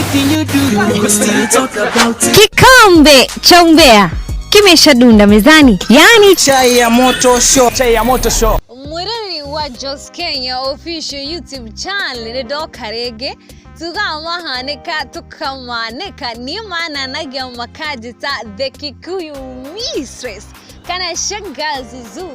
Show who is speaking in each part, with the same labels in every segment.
Speaker 1: anything you do, we still talk about it.
Speaker 2: Kikombe cha umbea kimeshadunda mezani, yani
Speaker 1: chai ya moto show. Chai ya moto show.
Speaker 2: Mwiriri wa Just Kenya official YouTube channel ndo karege tukamahaneka tukamaneka ni maana nagia makajita the Kikuyu mistress kana shangazi zu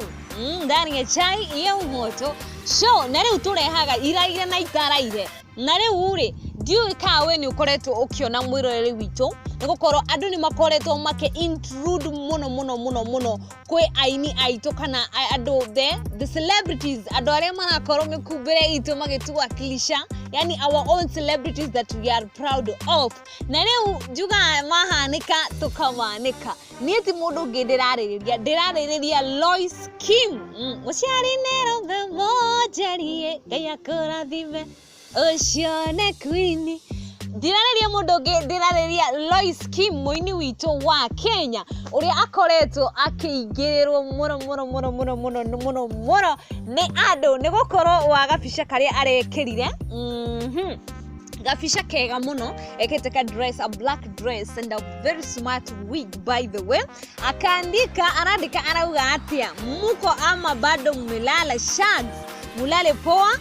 Speaker 2: ndani ya chai ya moto show nare uturehaga iraire na itaraire nare ure diu kawe ni ukoretwo ukiona mwiroreri wito nigukorwo andu ni makoretwo make intrude muno kwe aini aito kana andu the celebrities andu aria marakorwo mikumbire itu magituwakilisha yani our own celebrities that we are proud of na riu juga mahanika tukamanika nieti mundu ndiraririria Loise Kim muciari nero bemojarie gaya korathime oceane queen dirariria mundu ndirariria Loise Kim muini wito wa Kenya uria akoretwo akiingirirwo muno ni andu ni gukorwo wa gabica karia arekirire gabica kega muno ekete ka dress, a black dress and a very smart wig by the way arandika arauga atia muko ama bado mmelala shags mulale poa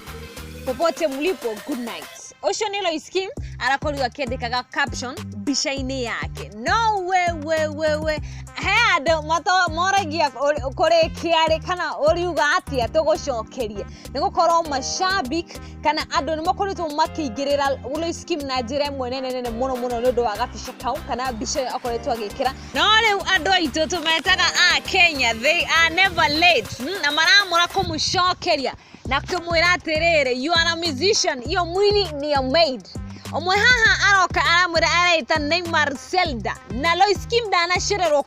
Speaker 2: popote mlipo good night. Ocean Loise Kim arakoriwa akiandikaga caption bicaini yake no we hado mato moragia kore kiare kana oriuga atia tugucokerie nigukorwo mashabik kana andu ni makoretwo makingirira Loise Kim na njira mwenene muno nundu wa gabica kau kana bica akoretwo agikira no riu andu aitu tumetaga a Kenya they are never late na maramura kumucokeria na kumwira atirire you are a musician iyo mwili ni a maid omwe haha aroka aramwira araita Neymar Zelda na Loise Kim dana sherero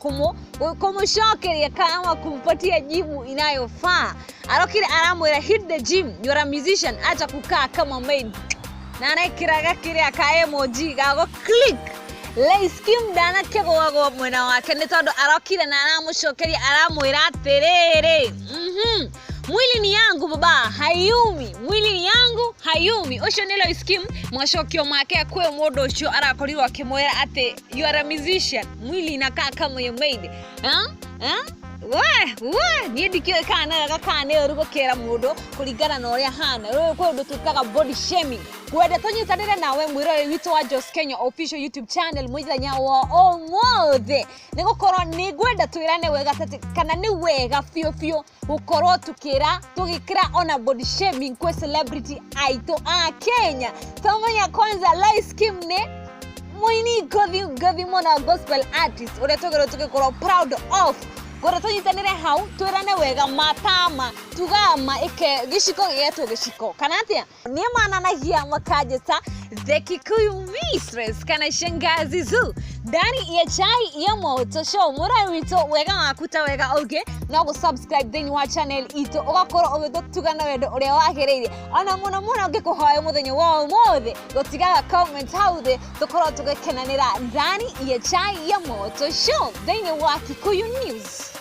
Speaker 2: kumucokeria kama kumpatia jibu inayofaa arokire aramwira hit the gym you are a musician acha kukaa kama maid na anakiraga kiria ka emoji gago click Loise Kim dana kegoago mwena wake ni tondu arokire na aramucokeria aramwira atirire mwili ni yangu baba hayumi mwili ni yangu hayumi Ocean Loise Kim mwashokio make kwe mundu ucio arakorirwo akimwera ati you are a musician mwili inakaa kama your maid we ni dikio kana rugo kera mundu kuringana na uria hana wewe kwa undu tukaga body shaming kwenda tunyitanire nawe mwirore wito wa Just Kenya official YouTube channel mwithanya wa omothe nigukorwo ni gwenda twirane wega tati kana ni wega fio gukorwo tugikira ona body shaming kwa celebrity aito a Kenya tamanya kwanza Loise Kim ne mwini gothi mona gospel artist ore tugikorwo proud of gora tunyitanire hau twirane wega matama tugama ike giciko getu giciko kana atia ni mananagia makajeta the Kikuyu mistress kana shangazi zu ndani ya chai ya moto show mura wito wega wakuta wega okay no go subscribe then wa channel ito ugakoro ogitugana wendo uria wagereire ona muno ngikuhoya muthenya wa mothe gotigaga comment how the tukoro tugekenanira ndani ya chai ya moto show then wa Kikuyu news.